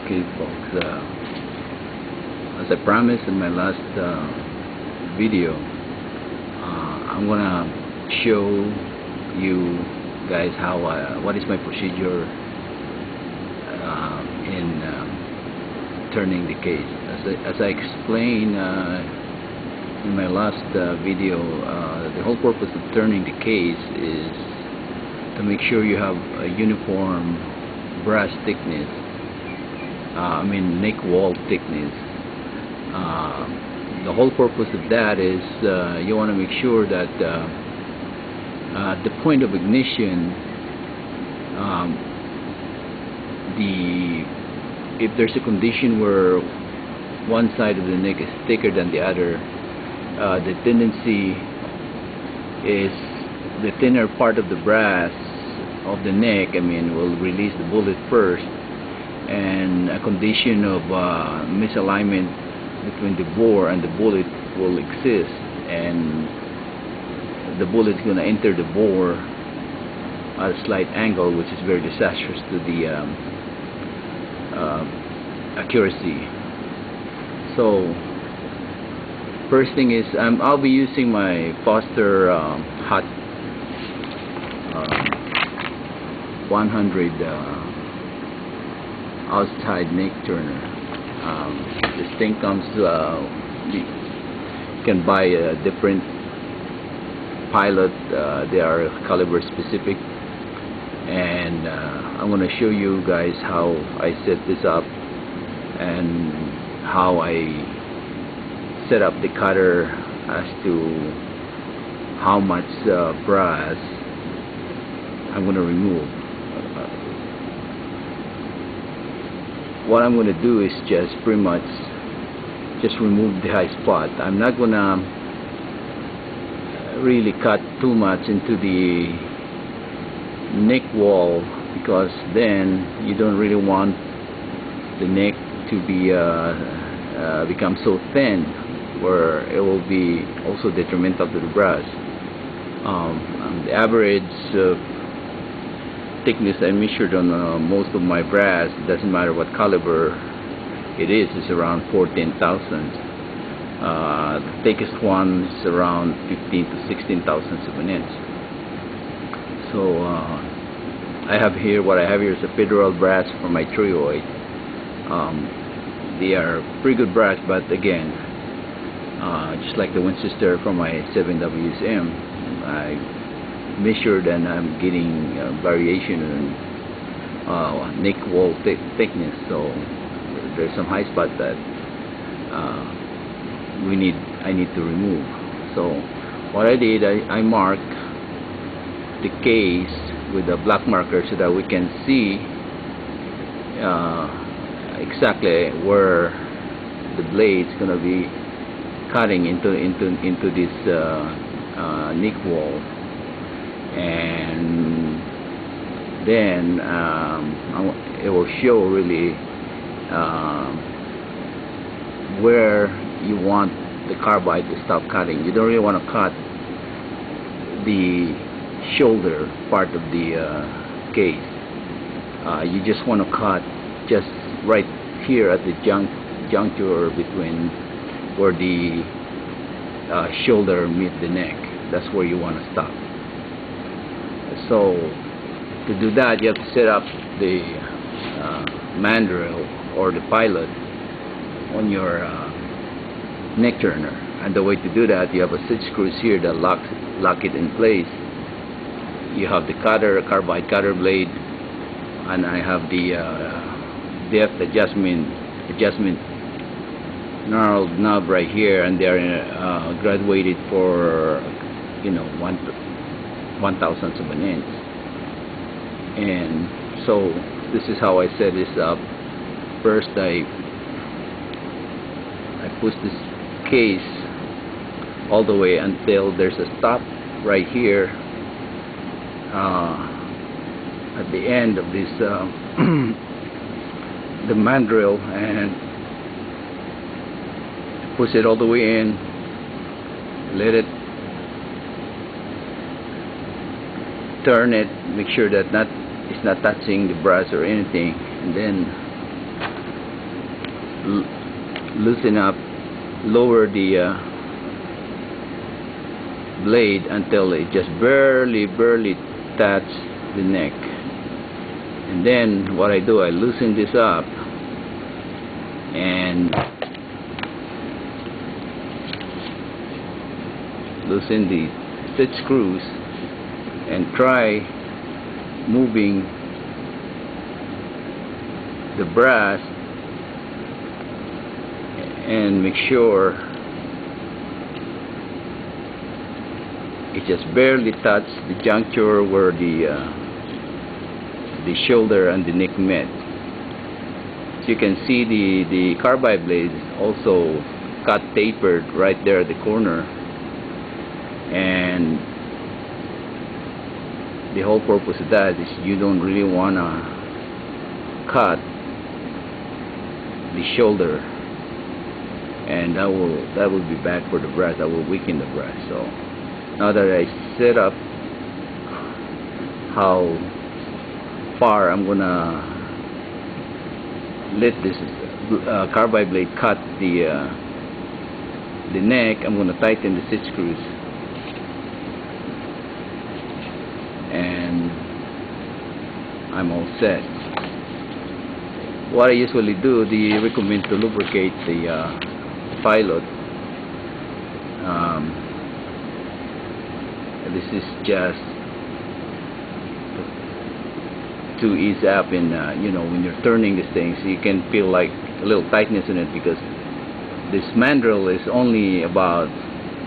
Okay, folks, as I promised in my last video, I'm gonna show you guys how what is my procedure in turning the case. As I explained in my last video, the whole purpose of turning the case is to make sure you have a uniform brass thickness, neck wall thickness. The whole purpose of that is you want to make sure that the point of ignition, if there's a condition where one side of the neck is thicker than the other, the tendency is the thinner part of the brass of the neck will release the bullet first, and a condition of misalignment between the bore and the bullet will exist, and the bullet is going to enter the bore at a slight angle, which is very disastrous to the accuracy. So first thing is I'll be using my Foster Hot 100 outside neck turner. This thing comes you can buy a different Pilot. They are caliber specific, and I'm going to show you guys how I set this up and how I set up the cutter as to how much brass I'm going to remove. What I'm going to do is just pretty much just remove the high spot. I'm not going to really cut too much into the neck wall, because then you don't really want the neck to be become so thin where it will be also detrimental to the brass. The average thickness I measured on most of my brass, doesn't matter what caliber it is around 14 thousandths. The thickest one is around 15 to 16 thousandths of an inch. So I have here, what I have here is a Federal brass for my trioid. They are pretty good brass, but again, just like the Winchester from my 7WSM, I measured and I'm getting variation in neck wall thickness, so there's some high spot that I need to remove. So what I did, I marked the case with a black marker so that we can see exactly where the blade's gonna be cutting into this neck wall, and then it will show really where you want the carbide to stop cutting. You don't really want to cut the shoulder part of the case. You just want to cut just right here at the juncture between where the shoulder meets the neck. That's where you want to stop. So to do that, you have to set up the mandrel or the pilot on your neck turner, and the way to do that, you have a 6 screws here that lock it in place. You have the cutter, carbide cutter blade, and I have the depth adjustment knurled knob right here, and they are graduated for 1/1000th of an inch. And so this is how I set this up. First, I push this case all the way until there's a stop right here at the end of this the mandrel, and push it all the way in, let it turn it, make sure that it's not touching the brass or anything, and then loosen up, lower the blade until it just barely touch the neck. And then what I do, I loosen this up and loosen the stitch screws and try moving the brass and make sure it just barely touch the juncture where the shoulder and the neck met. So you can see the carbide blade is also cut tapered right there at the corner, and the whole purpose of that is you don't really want to cut the shoulder, and that will be bad for the brass. That will weaken the brass. So now that I set up how far I'm gonna let this carbide blade cut the neck, I'm gonna tighten the stitch screws, and I'm all set. What I usually do, they recommend to lubricate the pilot. This is just to ease up in when you're turning these things, you can feel like a little tightness in it, because this mandrel is only about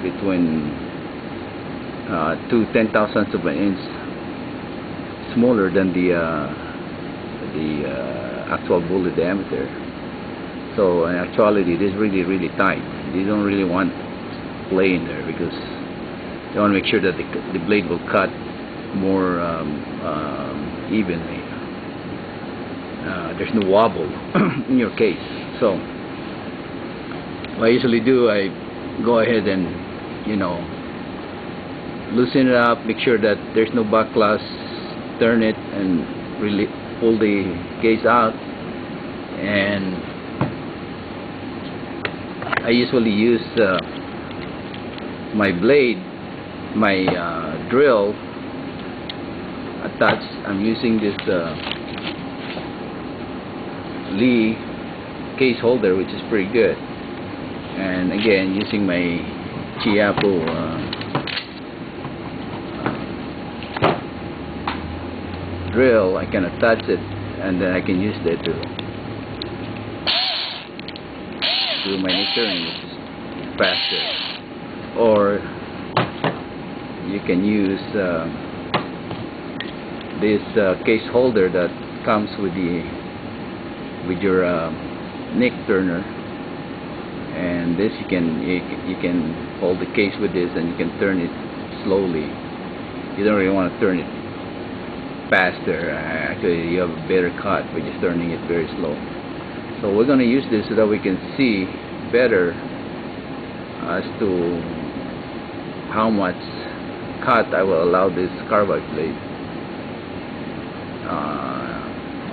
between 2 10,000ths of an inch smaller than the actual bullet diameter. So in actuality it is really tight. You don't really want play in there, because you want to make sure that the blade will cut more evenly. There's no wobble in your case. So what I usually do, I go ahead and loosen it up, make sure that there's no backlash, turn it and really pull the case out, and I usually use my blade, my drill attached. I'm using this Lee case holder, which is pretty good, and again using my Chiapo drill, I can attach it, and then I can use that to do my neck turning, which is faster. Or you can use this case holder that comes with your neck turner, and this you can hold the case with this, and you can turn it slowly. You don't really want to turn it faster. Actually, you have a better cut by just turning it very slow. So we're going to use this so that we can see better as to how much cut I will allow this carbide blade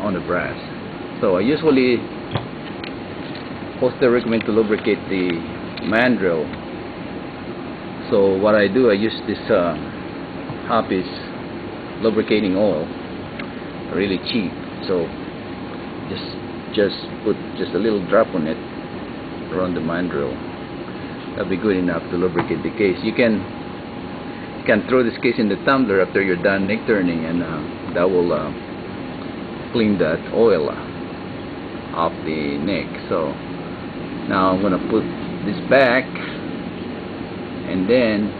on the brass. So I usually also recommend to lubricate the mandrel. So what I do, I use this Hoppy's lubricating oil, really cheap. So just put just a little drop on it around the mandrel. That'll be good enough to lubricate the case. You can throw this case in the tumbler after you're done neck turning, and that will clean that oil off the neck. So now I'm gonna put this back, and then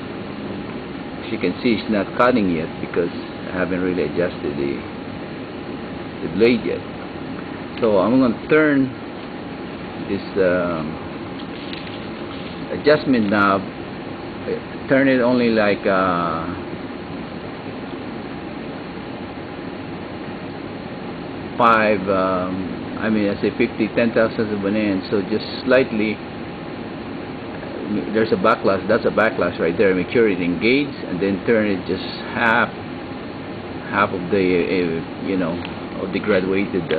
as you can see, it's not cutting yet because I haven't really adjusted the blade yet. So I'm going to turn this adjustment knob, turn it only like 50 10,000ths of an inch. So just slightly, there's a backlash. That's a backlash right there. Make sure it engages, and then turn it just half of the of the graduated